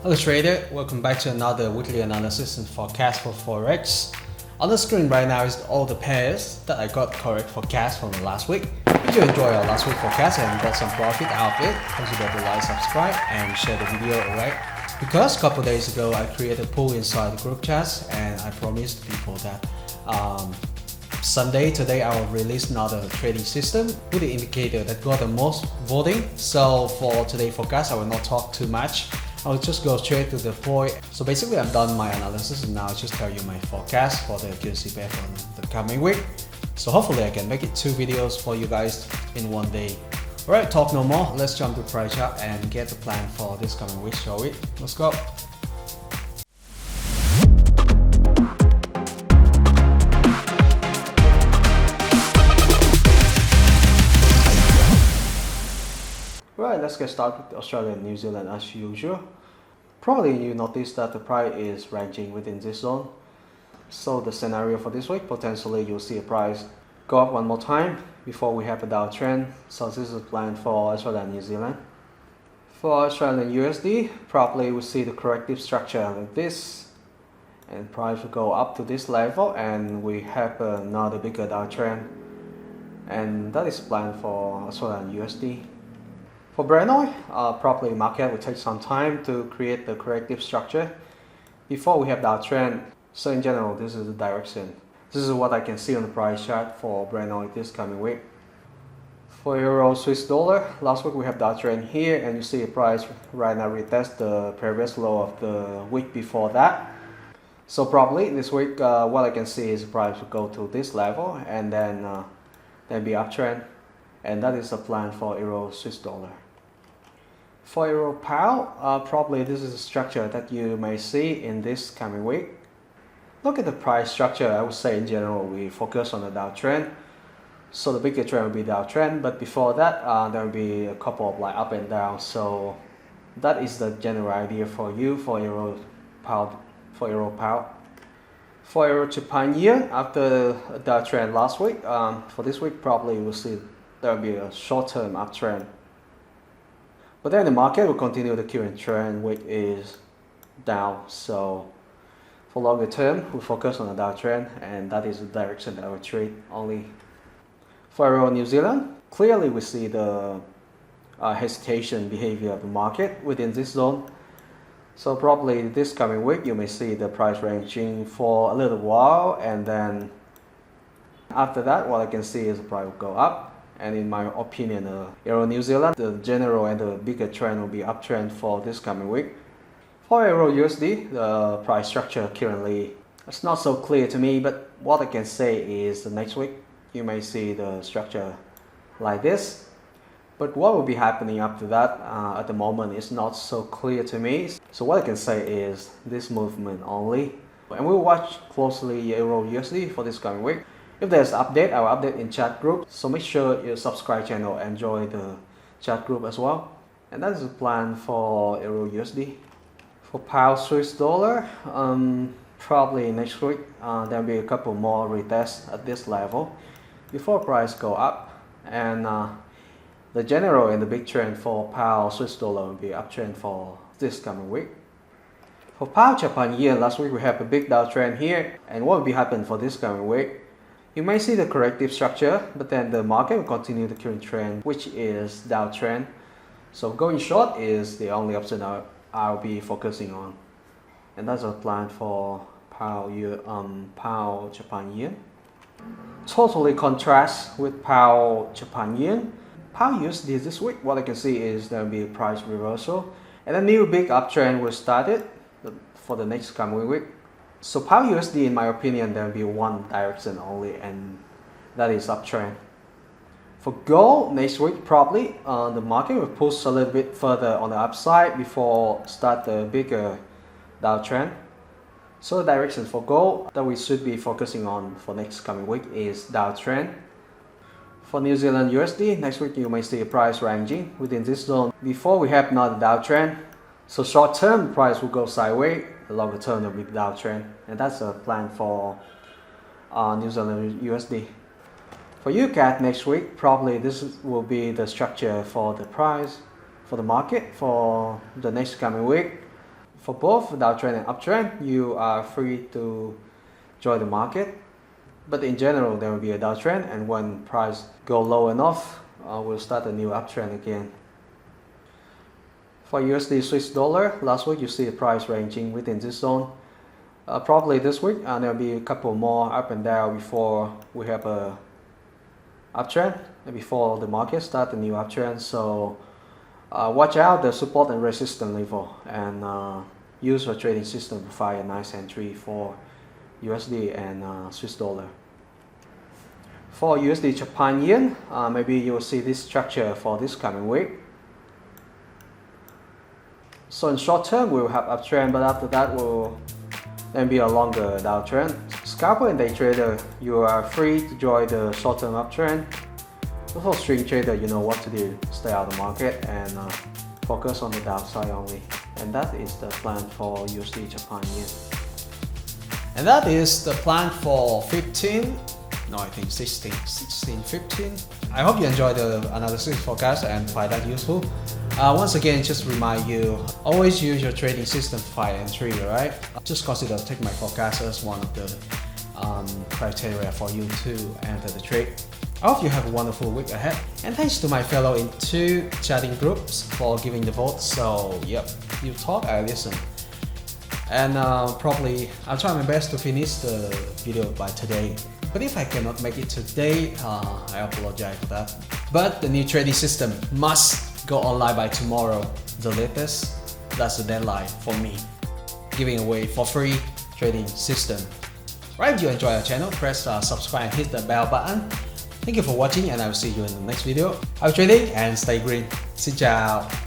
Hello trader, welcome back to another weekly analysis and forecast for Forex. On the screen right now is all the pairs that I got correct forecast from the last week. If you enjoyed our last week forecast and got some profit out of it, consider to like, subscribe and share the video, alright? Because a couple days ago I created a poll inside the group chats and I promised people that Sunday, today I will release another trading system with the indicator that got the most voting. So for today's forecast I will not talk too much. I'll just go straight to the point. So basically I'm done my analysis and now I'll just tell you my forecast for the GBPCAD for the coming week. So hopefully I can make it 2 videos for you guys in one day. Alright, talk no more, let's jump to price chart and get the plan for this coming week, shall we? Let's go. Right, let's get started with Australia and New Zealand as usual. Probably you noticed that the price is ranging within this zone. So the scenario for this week, potentially you'll see a price go up one more time before we have a downtrend. So this is the plan for Australia and New Zealand. For Australian USD, probably we'll see the corrective structure like this. And price will go up to this level and we have another bigger downtrend. And that is planned for Australian USD. For BRENT, probably market will take some time to create the corrective structure before we have downtrend. So in general, this is the direction. This is what I can see on the price chart for BRENT this coming week. For Euro Swiss dollar, last week we have downtrend here and you see the price right now retest the previous low of the week before that. So probably this week, what I can see is the price will go to this level and then be uptrend. And that is the plan for Euro Swiss dollar. For Euro pound, probably this is a structure that you may see in this coming week. Look at the price structure. I would say in general we focus on the downtrend. So the bigger trend will be downtrend, but before that there will be a couple of like up and down. So that is the general idea for you for Euro pound. For EURJPY, after a downtrend last week, for this week probably we'll see there will be a short-term uptrend. But then the market will continue the current trend, which is down. So for longer term, we focus on the downtrend, and that is the direction that I will trade only. For Euro New Zealand, clearly we see the hesitation behavior of the market within this zone. So probably this coming week, you may see the price ranging for a little while, and then after that, what I can see is the price will go up. And in my opinion, Euro New Zealand, the general and the bigger trend will be uptrend for this coming week. For Euro USD, the price structure currently it's not so clear to me, but what I can say is the next week you may see the structure like this. But what will be happening after that at the moment is not so clear to me. So what I can say is this movement only. And we'll watch closely Euro USD for this coming week. If there's an update, I will update in chat group. So make sure you subscribe channel and join the chat group as well. And that is the plan for Euro USD. For pound Swiss dollar, probably next week there'll be a couple more retests at this level before price go up. And the general and the big trend for pound Swiss dollar will be uptrend for this coming week. For pound Japan yen, last week we have a big downtrend here. And what will be happening for this coming week? You may see the corrective structure, but then the market will continue the current trend, which is downtrend. So going short is the only option I'll be focusing on. And that's our plan for pound Japan yen. Totally contrast with pound Japan yen. Pound USD this week, what I can see is there will be a price reversal. And a new big uptrend will start it for the next coming week. So pound USD, in my opinion, there will be one direction only, and that is uptrend. For gold, next week probably the market will push a little bit further on the upside before start the bigger downtrend. So the direction for gold that we should be focusing on for next coming week is downtrend. For New Zealand USD, next week you may see a price ranging within this zone before we have another downtrend. So short term, the price will go sideways. The longer term will be downtrend, and that's a plan for New Zealand USD. For UCAD next week, probably this will be the structure for the price for the market for the next coming week. For both downtrend and uptrend, you are free to join the market. But in general, there will be a downtrend, and when price go low enough, we'll start a new uptrend again. For USD Swiss dollar, last week you see the price ranging within this zone. Probably this week there'll be a couple more up and down before we have a uptrend, and before the market start a new uptrend. So watch out the support and resistance level, and use your trading system to find a nice entry for USD and Swiss dollar. For USD Japan yen, maybe you will see this structure for this coming week. So in short term, we will have uptrend, but after that will then be a longer downtrend. Scalper and day trader, you are free to join the short term uptrend. But for swing trader, you know what to do. Stay out of the market and focus on the downside only. And that is the plan for USD Japan yen. And that is the plan for 15. No, I think 16, 15. I hope you enjoyed the analysis forecast and find that useful. Once again, just remind you, always use your trading system to find entry, right? Just consider taking my forecast as one of the criteria for you to enter the trade. I hope you have a wonderful week ahead. And thanks to my fellow in 2 chatting groups for giving the vote. So, yep, you talk, I listen. And probably I'll try my best to finish the video by today. But if I cannot make it today, I apologize for that. But the new trading system must go online by tomorrow, the latest. That's the deadline for me, giving away for free trading system. Right, if you enjoy our channel, press subscribe and hit the bell button. Thank you for watching, and I will see you in the next video. Happy trading and stay green. Xin chào.